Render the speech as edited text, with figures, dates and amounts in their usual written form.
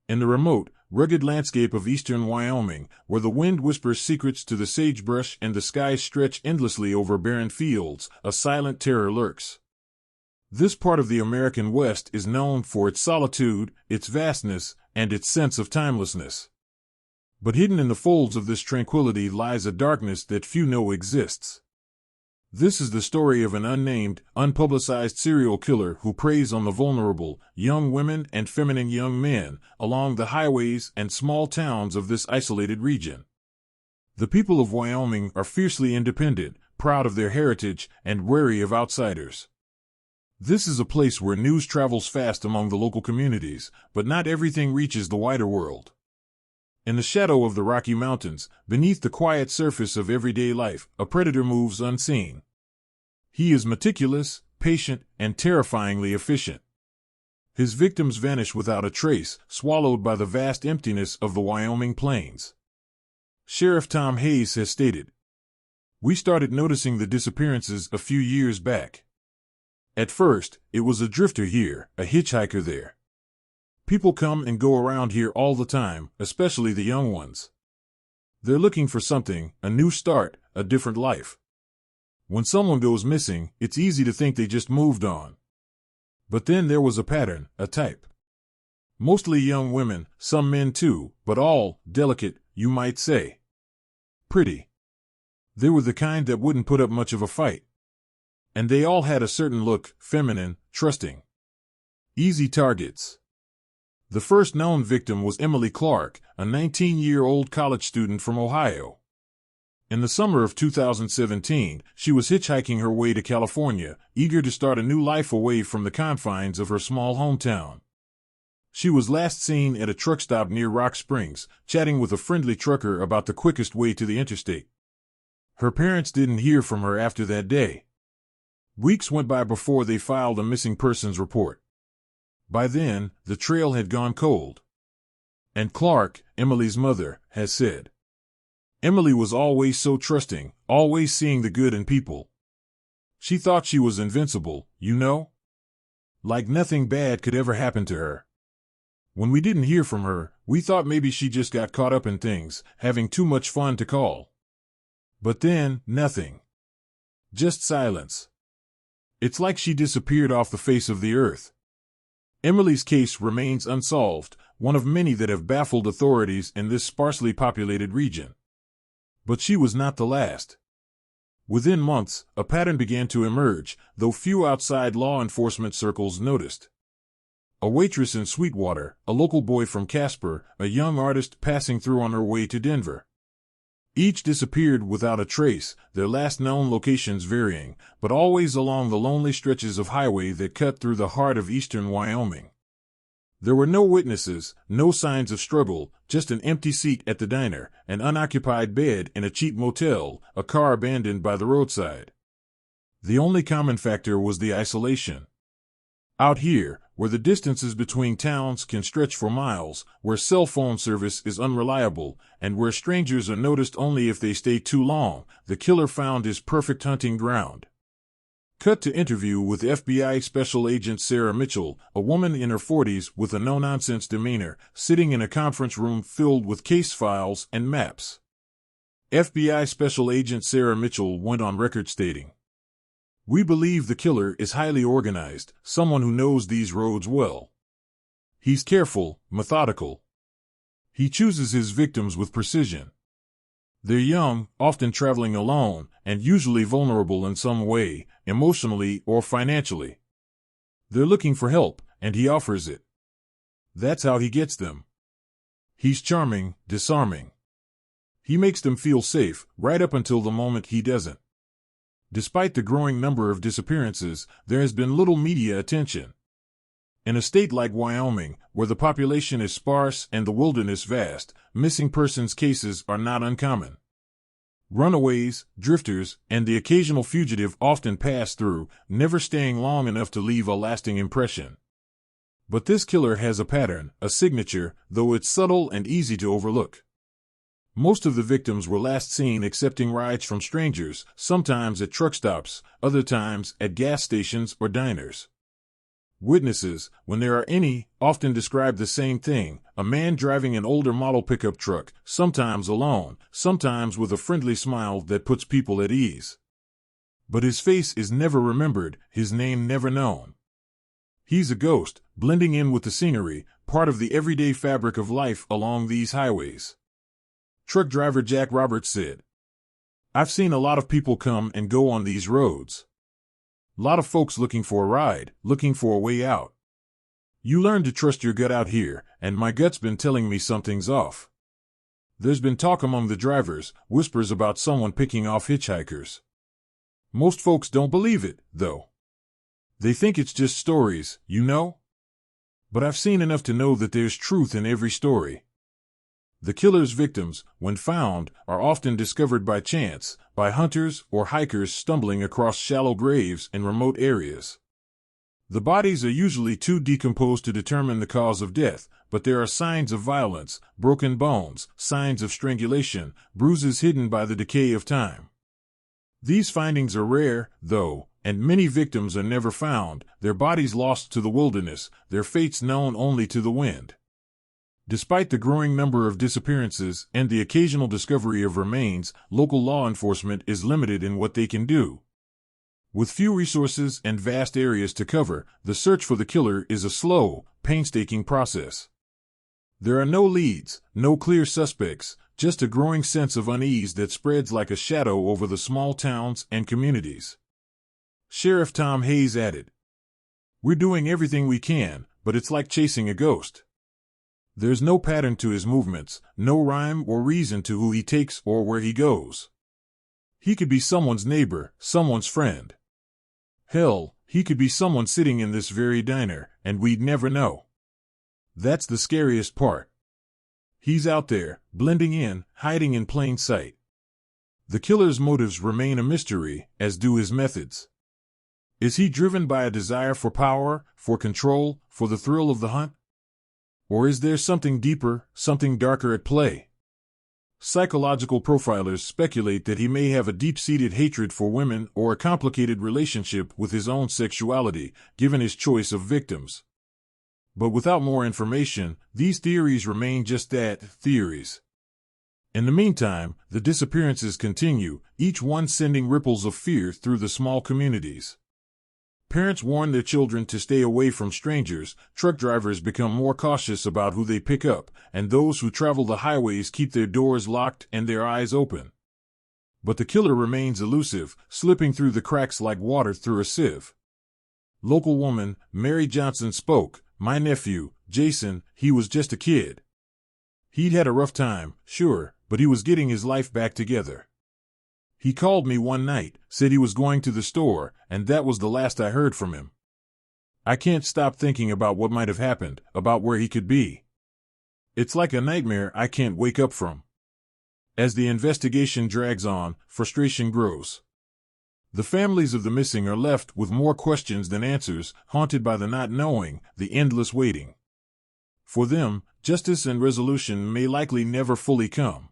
In the remote, rugged landscape of eastern Wyoming, where the wind whispers secrets to the sagebrush and the skies stretch endlessly over barren fields, a silent terror lurks. This part of the American West is known for its solitude, its vastness, and its sense of timelessness. But hidden in the folds of this tranquility lies a darkness that few know exists. This is the story of an unnamed, unpublicized serial killer who preys on the vulnerable, young women and feminine young men, along the highways and small towns of this isolated region. The people of Wyoming are fiercely independent, proud of their heritage, and wary of outsiders. This is a place where news travels fast among the local communities, but not everything reaches the wider world. In the shadow of the Rocky Mountains, beneath the quiet surface of everyday life, a predator moves unseen. He is meticulous, patient, and terrifyingly efficient. His victims vanish without a trace, swallowed by the vast emptiness of the Wyoming plains. Sheriff Tom Hayes has stated, "We started noticing the disappearances a few years back. At first, it was a drifter here, a hitchhiker there. People come and go around here all the time, especially the young ones. They're looking for something, a new start, a different life. When someone goes missing, it's easy to think they just moved on. But then there was a pattern, a type. Mostly young women, some men too, but all delicate, you might say. Pretty. They were the kind that wouldn't put up much of a fight. And they all had a certain look, feminine, trusting. Easy targets." The first known victim was Emily Clark, a 19-year-old college student from Ohio. In the summer of 2017, she was hitchhiking her way to California, eager to start a new life away from the confines of her small hometown. She was last seen at a truck stop near Rock Springs, chatting with a friendly trucker about the quickest way to the interstate. Her parents didn't hear from her after that day. Weeks went by before they filed a missing persons report. By then, the trail had gone cold. And Clark, Emily's mother, has said, "Emily was always so trusting, always seeing the good in people. She thought she was invincible, you know? Like nothing bad could ever happen to her. When we didn't hear from her, we thought maybe she just got caught up in things, having too much fun to call. But then, nothing. Just silence. It's like she disappeared off the face of the earth." Emily's case remains unsolved, one of many that have baffled authorities in this sparsely populated region. But she was not the last. Within months, a pattern began to emerge, though few outside law enforcement circles noticed. A waitress in Sweetwater, a local boy from Casper, a young artist passing through on her way to Denver. Each disappeared without a trace, their last known locations varying, but always along the lonely stretches of highway that cut through the heart of eastern Wyoming. There were no witnesses, no signs of struggle, just an empty seat at the diner, an unoccupied bed in a cheap motel, a car abandoned by the roadside. The only common factor was the isolation. Out here, where the distances between towns can stretch for miles, where cell phone service is unreliable, and where strangers are noticed only if they stay too long, the killer found his perfect hunting ground. Cut to interview with FBI Special Agent Sarah Mitchell, a woman in her 40s with a no-nonsense demeanor, sitting in a conference room filled with case files and maps. FBI Special Agent Sarah Mitchell went on record stating, "We believe the killer is highly organized, someone who knows these roads well. He's careful, methodical. He chooses his victims with precision. They're young, often traveling alone, and usually vulnerable in some way, emotionally or financially. They're looking for help, and he offers it. That's how he gets them. He's charming, disarming. He makes them feel safe, right up until the moment he doesn't. Despite the growing number of disappearances, there has been little media attention. In a state like Wyoming, where the population is sparse and the wilderness vast, missing persons cases are not uncommon. Runaways, drifters, and the occasional fugitive often pass through, never staying long enough to leave a lasting impression. But this killer has a pattern, a signature, though it's subtle and easy to overlook. Most of the victims were last seen accepting rides from strangers, sometimes at truck stops, other times at gas stations or diners. Witnesses, when there are any, often describe the same thing: a man driving an older model pickup truck, sometimes alone, sometimes with a friendly smile that puts people at ease. But his face is never remembered, his name never known. He's a ghost, blending in with the scenery, part of the everyday fabric of life along these highways. Truck driver Jack Roberts said, "I've seen a lot of people come and go on these roads. A lot of folks looking for a ride, looking for a way out. You learn to trust your gut out here, and my gut's been telling me something's off. There's been talk among the drivers, whispers about someone picking off hitchhikers. Most folks don't believe it, though. They think it's just stories, you know? But I've seen enough to know that there's truth in every story." The killer's victims, when found, are often discovered by chance, by hunters or hikers stumbling across shallow graves in remote areas. The bodies are usually too decomposed to determine the cause of death, but there are signs of violence, broken bones, signs of strangulation, bruises hidden by the decay of time. These findings are rare, though, and many victims are never found, their bodies lost to the wilderness, their fates known only to the wind. Despite the growing number of disappearances and the occasional discovery of remains, local law enforcement is limited in what they can do. With few resources and vast areas to cover, the search for the killer is a slow, painstaking process. There are no leads, no clear suspects, just a growing sense of unease that spreads like a shadow over the small towns and communities. Sheriff Tom Hayes added, "We're doing everything we can, but it's like chasing a ghost. There's no pattern to his movements, no rhyme or reason to who he takes or where he goes. He could be someone's neighbor, someone's friend. Hell, he could be someone sitting in this very diner, and we'd never know. That's the scariest part. He's out there, blending in, hiding in plain sight. The killer's motives remain a mystery, as do his methods. Is he driven by a desire for power, for control, for the thrill of the hunt? Or is there something deeper, something darker at play? Psychological profilers speculate that he may have a deep-seated hatred for women or a complicated relationship with his own sexuality, given his choice of victims. But without more information, these theories remain just that, theories. In the meantime, the disappearances continue, each one sending ripples of fear through the small communities. Parents warn their children to stay away from strangers, truck drivers become more cautious about who they pick up, and those who travel the highways keep their doors locked and their eyes open. But the killer remains elusive, slipping through the cracks like water through a sieve. Local woman, Mary Johnson spoke, "My nephew, Jason, he was just a kid. He'd had a rough time, sure, but he was getting his life back together. He called me one night, said he was going to the store, and that was the last I heard from him. I can't stop thinking about what might have happened, about where he could be. It's like a nightmare I can't wake up from." As the investigation drags on, frustration grows. The families of the missing are left with more questions than answers, haunted by the not knowing, the endless waiting. For them, justice and resolution may likely never fully come.